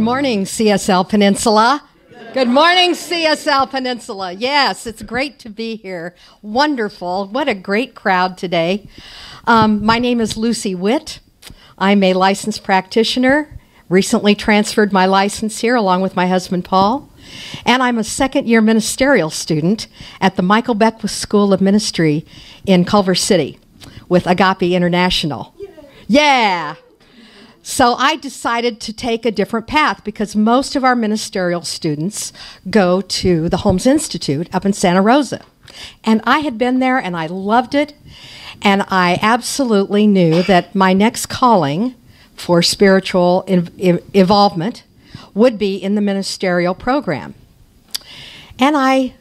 morning, CSL Peninsula. Good morning, CSL Peninsula. Yes, it's great to be here. Wonderful. What a great crowd today. My name is Lucy Witt. I'm a licensed practitioner, recently transferred my license here along with my husband, Paul. And I'm a second-year ministerial student at the Michael Beckwith School of Ministry in Culver City with Agape International. Yeah. So I decided to take a different path because most of our ministerial students go to the Holmes Institute up in Santa Rosa. And I had been there and I loved it. And I absolutely knew that my next calling for spiritual involvement would be in the ministerial program. And I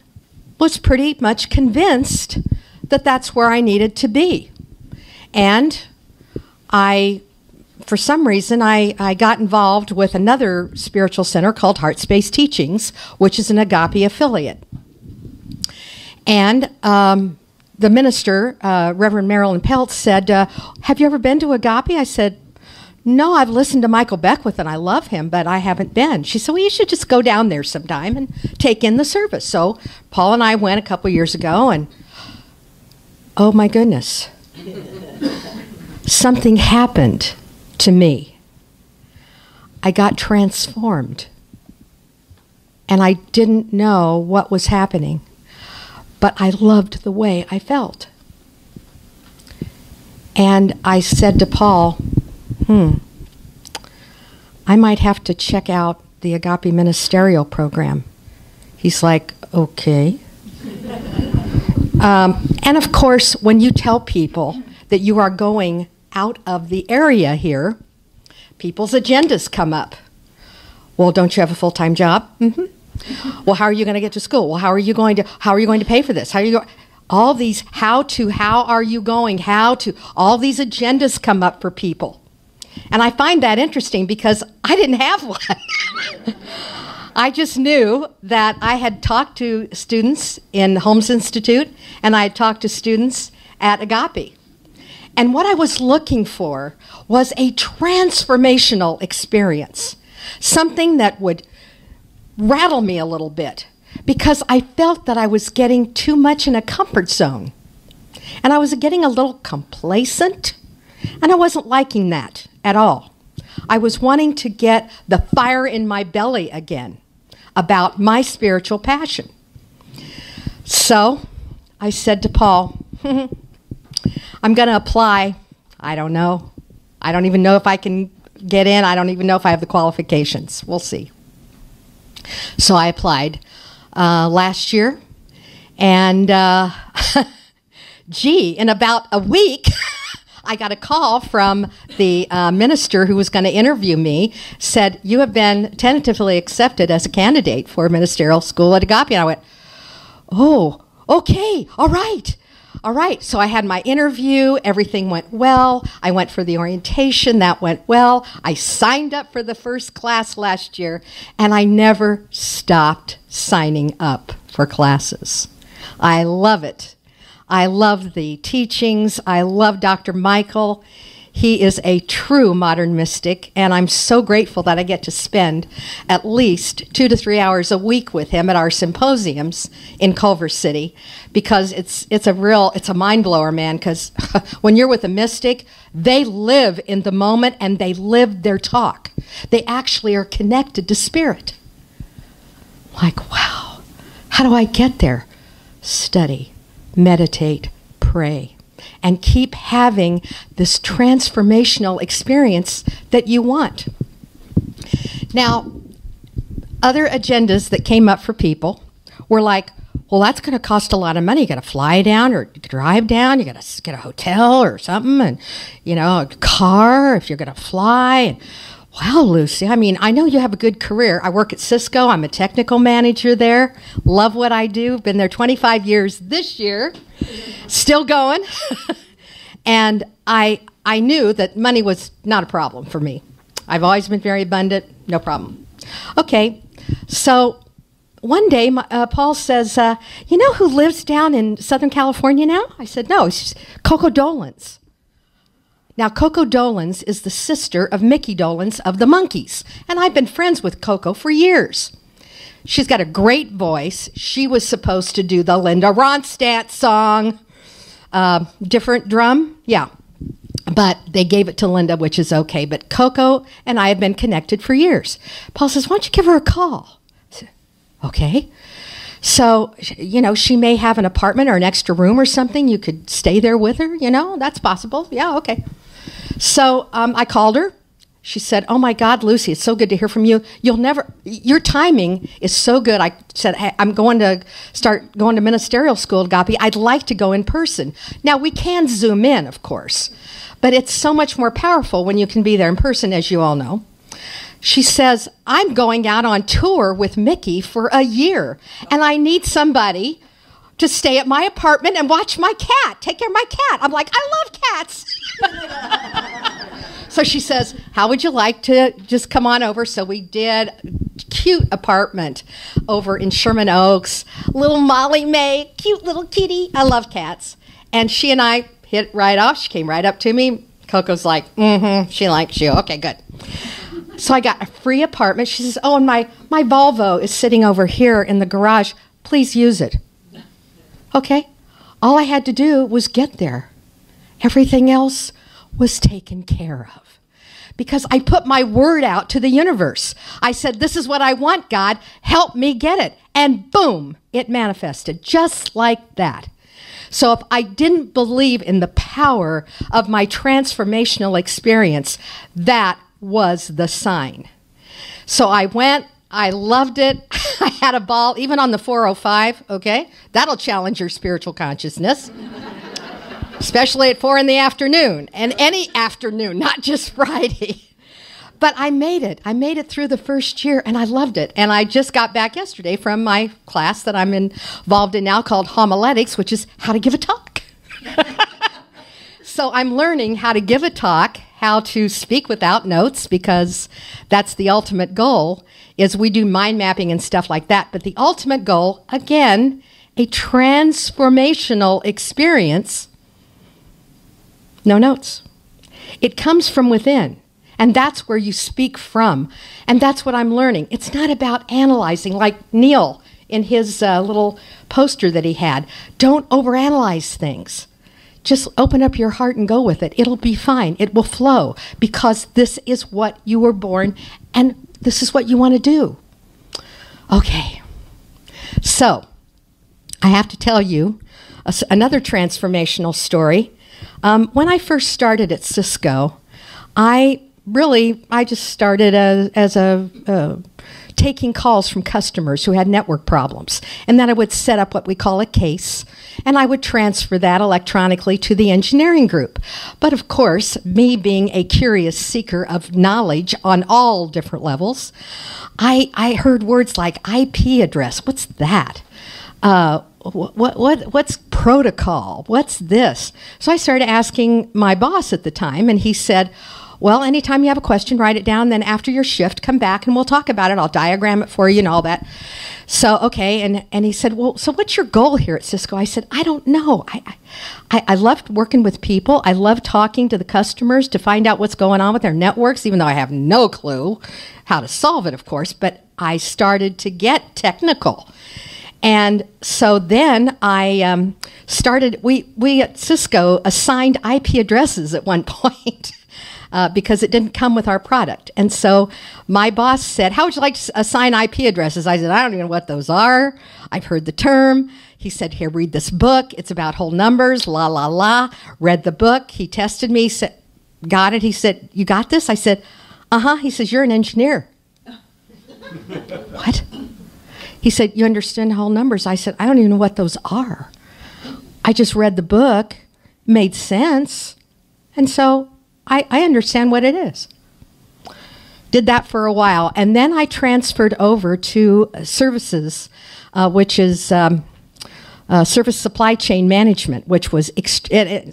was pretty much convinced that that's where I needed to be. And for some reason, I got involved with another spiritual center called Heart Space Teachings, which is an Agape affiliate. And the minister, Reverend Marilyn Peltz, said, have you ever been to Agape? I said, no, I've listened to Michael Beckwith and I love him, but I haven't been. She said, well, you should just go down there sometime and take in the service. So Paul and I went a couple years ago, and oh my goodness, something happened to me. I got transformed, and I didn't know what was happening, but I loved the way I felt. And I said to Paul, I might have to check out the Agape Ministerial Program. He's like, okay. And of course, when you tell people that you are going out of the area here, people's agendas come up. Well, don't you have a full-time job? Mm-hmm. Well, how are you going to get to school? Well, how are you going to pay for this? All these how are you going, all these agendas come up for people. And I find that interesting because I didn't have one. I just knew that I had talked to students in Holmes Institute and I had talked to students at Agape. And what I was looking for was a transformational experience, something that would rattle me a little bit because I felt that I was getting too much in a comfort zone. And I was getting a little complacent, and I wasn't liking that at all. I was wanting to get the fire in my belly again about my spiritual passion. So I said to Paul, I'm going to apply. I don't know. I don't even know if I can get in. I don't even know if I have the qualifications. We'll see. So I applied last year. And, in about a week, I got a call from the minister who was going to interview me, said, you have been tentatively accepted as a candidate for ministerial school at Agape. And I went, oh, okay, all right. All right, so I had my interview, everything went well. I went for the orientation, that went well. I signed up for the first class last year, and I never stopped signing up for classes. I love it. I love the teachings. I love Dr. Michael. He is a true modern mystic, and I'm so grateful that I get to spend at least 2 to 3 hours a week with him at our symposiums in Culver City, because it's a mind blower, man, because when you're with a mystic, they live in the moment and they live their talk. They actually are connected to spirit. Like, wow, how do I get there? Study, meditate, pray, and keep having this transformational experience that you want. Now, other agendas that came up for people were like, well, that's going to cost a lot of money. You got to fly down or drive down. You got to get a hotel or something, and a car if you're going to fly. And, wow, Lucy, I mean, I know you have a good career. I work at Cisco. I'm a technical manager there. Love what I do. Been there 25 years this year. Still going. And I knew that money was not a problem for me. I've always been very abundant. No problem. Okay, so one day Paul says, you know who lives down in Southern California now? I said, no, it's Coco Dolan's. Now, Coco Dolenz is the sister of Mickey Dolenz of the Monkees, and I've been friends with Coco for years. She's got a great voice. She was supposed to do the Linda Ronstadt song. Different drum? Yeah. But they gave it to Linda, which is okay. But Coco and I have been connected for years. Paul says, why don't you give her a call? I said, okay. So, she may have an apartment or an extra room or something. You could stay there with her, that's possible. Yeah, okay. So I called her. She said, oh my God, Lucy, it's so good to hear from you. Your timing is so good. I said, hey, I'm going to start going to ministerial school at Agape. I'd like to go in person. Now, we can Zoom in, of course, but it's so much more powerful when you can be there in person, as you all know. She says, I'm going out on tour with Mickey for a year, and I need somebody to stay at my apartment and watch my cat, take care of my cat. I'm like, I love cats. So she says, how would you like to just come on over? So we did. Cute apartment over in Sherman Oaks. Little Molly May, cute little kitty. I love cats. And she and I hit right off. She came right up to me. Coco's like, she likes you. Okay, good. So I got a free apartment. She says, oh, and my Volvo is sitting over here in the garage. Please use it. Okay. All I had to do was get there. Everything else was taken care of. Because I put my word out to the universe. I said, this is what I want, God. Help me get it. And boom, it manifested just like that. So if I didn't believe in the power of my transformational experience, that was the sign. So I went, I loved it. I had a ball, even on the 405, okay? That'll challenge your spiritual consciousness. Especially at 4 in the afternoon, and any afternoon, not just Friday. But I made it. I made it through the first year, and I loved it. And I just got back yesterday from my class that I'm involved in now called Homiletics, which is how to give a talk. So I'm learning how to give a talk, how to speak without notes, because that's the ultimate goal, is we do mind mapping and stuff like that. But the ultimate goal, again, a transformational experience. No notes. It comes from within, and that's where you speak from, and that's what I'm learning. It's not about analyzing, like Neil in his little poster that he had. Don't overanalyze things. Just open up your heart and go with it. It'll be fine. It will flow, because this is what you were born, and this is what you want to do. Okay. So, I have to tell you another transformational story. When I first started at Cisco, I just started as taking calls from customers who had network problems. And then I would set up what we call a case, and I would transfer that electronically to the engineering group. But of course, me being a curious seeker of knowledge on all different levels, I heard words like IP address. What's that? What's protocol? What's this? So I started asking my boss at the time, and he said, well, anytime you have a question, write it down, then after your shift, come back and we'll talk about it. I'll diagram it for you and all that. So, okay, and he said, well, so what's your goal here at Cisco? I said, I don't know. I loved working with people. I love talking to the customers to find out what's going on with their networks, even though I have no clue how to solve it, of course, but I started to get technical. And so then I started, we at Cisco assigned IP addresses at one point because it didn't come with our product. And so my boss said, how would you like to assign IP addresses? I said, I don't even know what those are. I've heard the term. He said, here, read this book. It's about whole numbers, la, la, la. Read the book. He tested me, said, got it. He said, you got this? I said, uh-huh. He says, you're an engineer. What? He said, you understand whole numbers? I said, I don't even know what those are. I just read the book, made sense, and so I understand what it is. Did that for a while, and then I transferred over to services, which is service supply chain management, which was,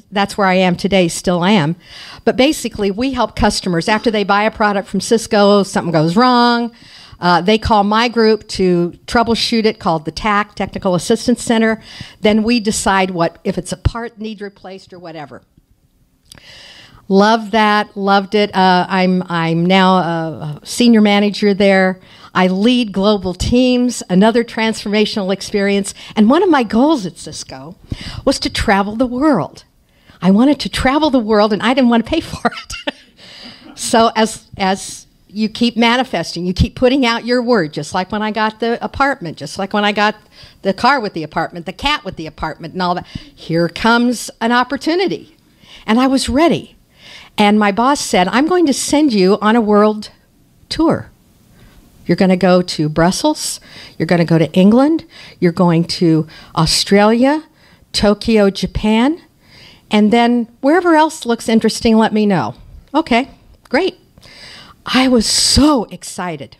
that's where I am today, still am. But basically, we help customers after they buy a product from Cisco, something goes wrong, they call my group to troubleshoot it, called the TAC, Technical Assistance Center. Then we decide if it's a part need replaced or whatever. Loved that, loved it. I'm now a senior manager there. I lead global teams, another transformational experience. And one of my goals at Cisco was to travel the world. I wanted to travel the world, and I didn't want to pay for it. So as you keep manifesting, you keep putting out your word, just like when I got the apartment, just like when I got the car with the apartment, the cat with the apartment, and all that. Here comes an opportunity. And I was ready. And my boss said, I'm going to send you on a world tour. You're going to go to Brussels. You're going to go to England. You're going to Australia, Tokyo, Japan. And then wherever else looks interesting, let me know. Okay, great. I was so excited.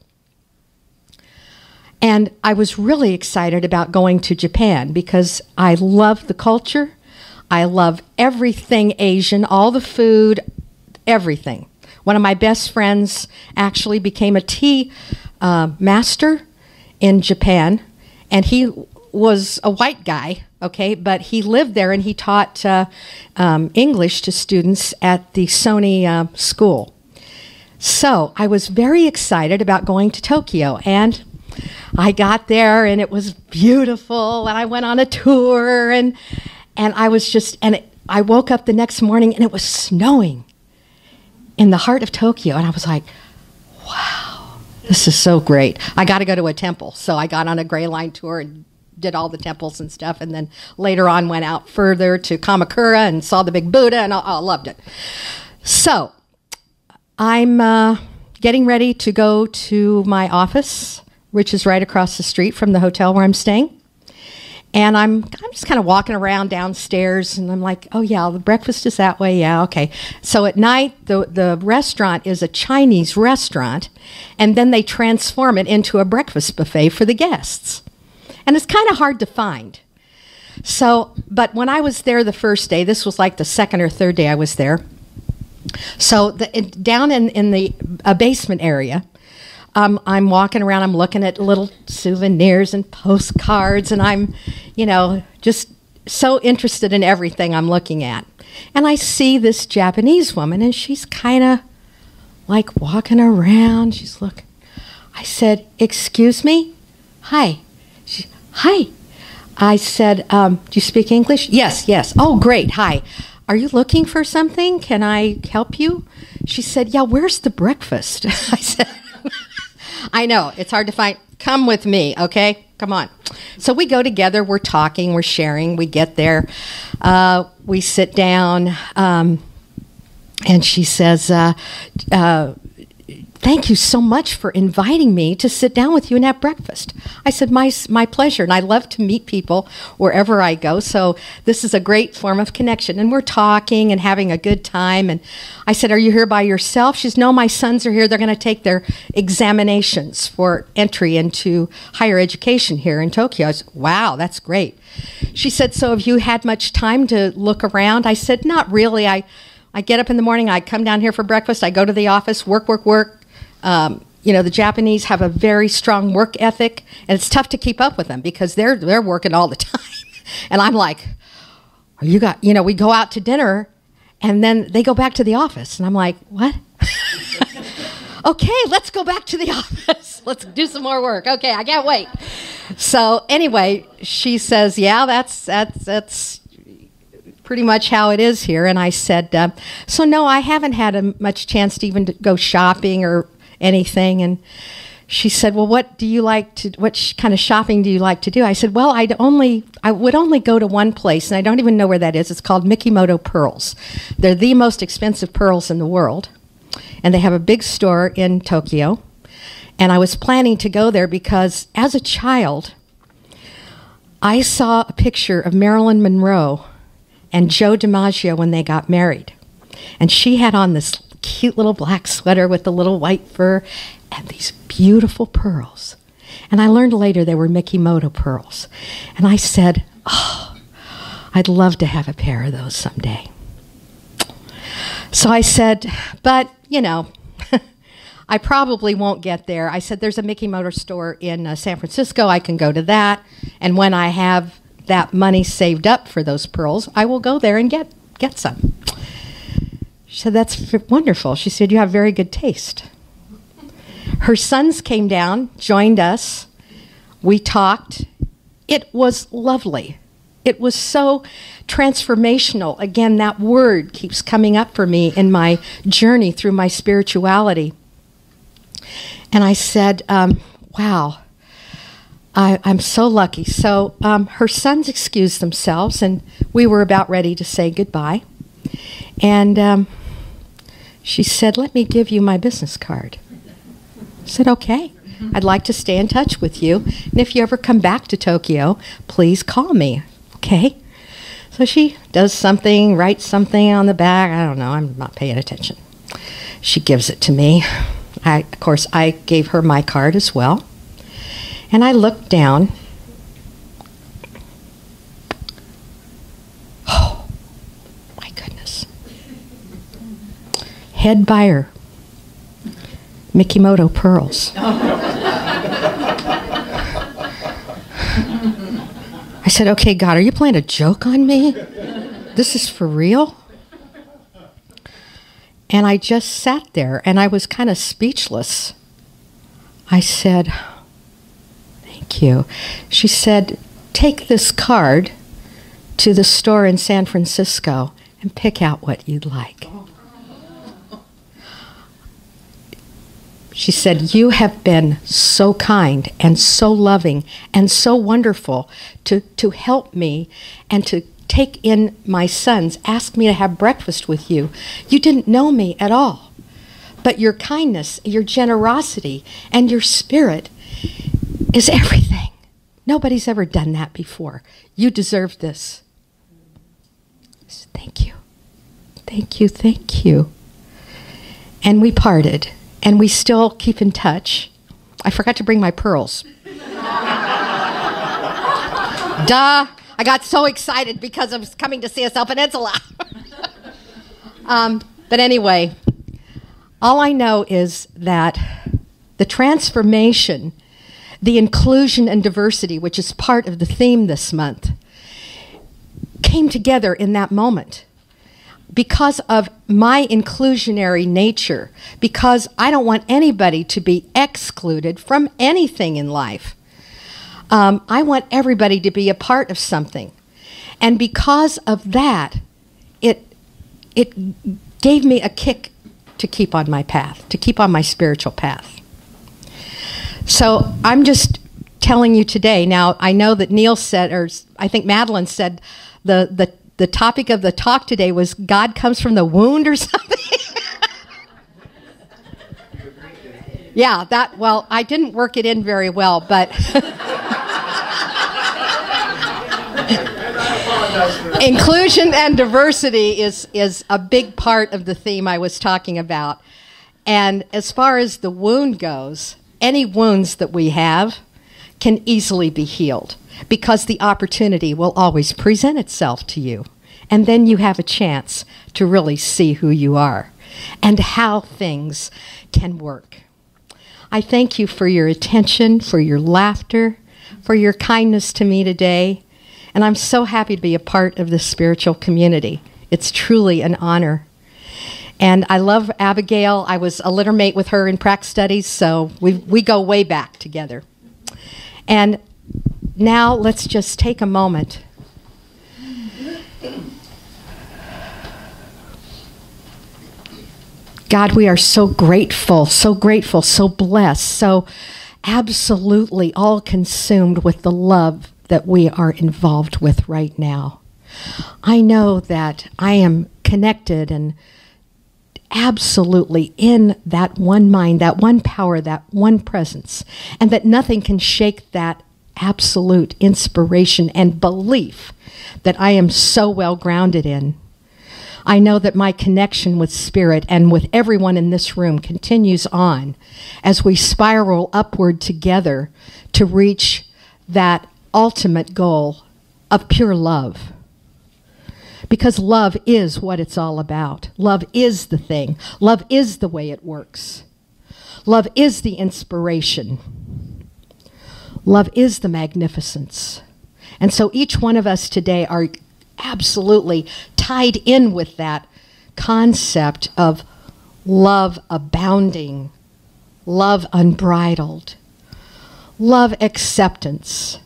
And I was really excited about going to Japan because I love the culture. I love everything Asian, all the food, everything. One of my best friends actually became a tea master in Japan, and he was a white guy, okay, but he lived there and he taught English to students at the Sony school. So I was very excited about going to Tokyo, and I got there and it was beautiful, and I went on a tour, and I was just, I woke up the next morning and it was snowing in the heart of Tokyo, and I was like, wow, this is so great. I got to go to a temple. So I got on a Gray Line tour and did all the temples and stuff, and then later on went out further to Kamakura and saw the big Buddha, and I loved it. So I'm getting ready to go to my office, which is right across the street from the hotel where I'm staying. And I'm just kind of walking around downstairs, and I'm like, oh, yeah, the breakfast is that way. Yeah, okay. So at night, the restaurant is a Chinese restaurant, and then they transform it into a breakfast buffet for the guests. And it's kind of hard to find. So, but when I was there the first day, this was like the second or third day I was there. So down in the basement area, I'm walking around, I'm looking at little souvenirs and postcards, and I'm, just so interested in everything I'm looking at. And I see this Japanese woman, and she's kind of like walking around. She's looking. I said, excuse me? Hi. Hi. I said, do you speak English? Yes. Oh, great. Hi. Are you looking for something? Can I help you? She said, yeah, where's the breakfast? I said, I know, it's hard to find. Come with me, okay? Come on. So we go together, we're talking, we're sharing, we get there, we sit down, and she says, thank you so much for inviting me to sit down with you and have breakfast. I said, my pleasure, and I love to meet people wherever I go, so this is a great form of connection. And we're talking and having a good time, and I said, are you here by yourself? She says, no, my sons are here. They're going to take their examinations for entry into higher education here in Tokyo. I said, wow, that's great. She said, so have you had much time to look around? I said, not really. I get up in the morning, I come down here for breakfast, I go to the office, work. The Japanese have a very strong work ethic, and it's tough to keep up with them because they're working all the time. And I'm like, we go out to dinner, and then they go back to the office. And I'm like, what? Okay, let's go back to the office. Let's do some more work. Okay, I can't wait. So anyway, she says, yeah, that's pretty much how it is here. And I said, so no, I haven't had much chance to even go shopping or anything. And she said, well, what kind of shopping do you like to do? I said, well, I would only go to one place, and I don't even know where that is. It's called Mikimoto Pearls. They're the most expensive pearls in the world, and they have a big store in Tokyo. And I was planning to go there because as a child, I saw a picture of Marilyn Monroe and Joe DiMaggio when they got married. And she had on this cute little black sweater with the little white fur and these beautiful pearls. And I learned later they were Mikimoto pearls. And I said, oh, I'd love to have a pair of those someday. So I said, but, I probably won't get there. I said, there's a Mikimoto store in San Francisco. I can go to that. And when I have that money saved up for those pearls, I will go there and get some. She said, that's wonderful. She said, you have very good taste. Her sons came down, joined us. We talked. It was lovely. It was so transformational. Again, that word keeps coming up for me in my journey through my spirituality. And I said, wow, I'm so lucky. So her sons excused themselves, and we were about ready to say goodbye. And she said, let me give you my business card. I said, okay. I'd like to stay in touch with you. And if you ever come back to Tokyo, please call me. Okay. So she does something, writes something on the back. I don't know. I'm not paying attention. She gives it to me. Of course, I gave her my card as well. And I looked down. Oh, my goodness. Head buyer, Mikimoto pearls. I said, okay, God, are you playing a joke on me? This is for real? And I just sat there, and I was kind of speechless. I said, thank you. She said, take this card to the store in San Francisco and pick out what you'd like. She said, you have been so kind and so loving and so wonderful to help me and to take in my sons, ask me to have breakfast with you. You didn't know me at all. But your kindness, your generosity, and your spirit is everything. Nobody's ever done that before. You deserve this. I said, thank you. Thank you, thank you. And we parted. And we still keep in touch. I forgot to bring my pearls. Duh. I got so excited because I was coming to CSL Peninsula. But anyway, all I know is that the transformation, the inclusion and diversity, which is part of the theme this month, came together in that moment. Because of my inclusionary nature, because I don't want anybody to be excluded from anything in life. I want everybody to be a part of something. And because of that, it gave me a kick to keep on my path, to keep on my spiritual path. So I'm just telling you today, now I know that Neil said, or I think Madeline said, the topic of the talk today was God comes from the wound or something. Yeah, well, I didn't work it in very well, but inclusion and diversity is a big part of the theme I was talking about. And as far as the wound goes, any wounds that we have can easily be healed, because the opportunity will always present itself to you. And then you have a chance to really see who you are and how things can work. I thank you for your attention, for your laughter, for your kindness to me today. And I'm so happy to be a part of this spiritual community. It's truly an honor. And I love Abigail. I was a littermate with her in prac studies, so we go way back together. And now let's just take a moment. God, we are so grateful, so blessed, so absolutely all consumed with the love that we are involved with right now. I know that I am connected and absolutely in that one mind, that one power, that one presence, and that nothing can shake that absolute inspiration and belief that I am so well grounded in. I know that my connection with Spirit and with everyone in this room continues on as we spiral upward together to reach that ultimate goal of pure love. Because love is what it's all about. Love is the thing. Love is the way it works. Love is the inspiration. Love is the magnificence. And so each one of us today are absolutely tied in with that concept of love abounding, love unbridled, love acceptance.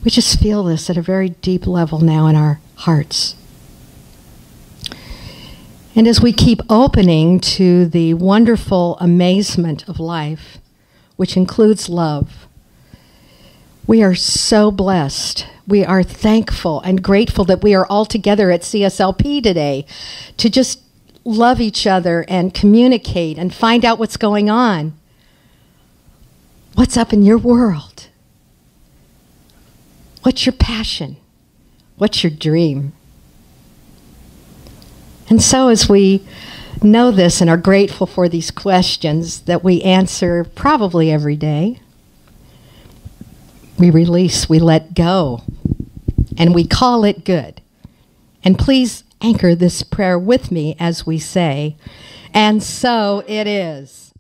We just feel this at a very deep level now in our hearts. And as we keep opening to the wonderful amazement of life, which includes love, we are so blessed. We are thankful and grateful that we are all together at CSLP today to just love each other and communicate and find out what's going on. What's up in your world? What's your passion? What's your dream? And so as we know this and are grateful for these questions that we answer probably every day, we release, we let go, and we call it good. And please anchor this prayer with me as we say, and so it is.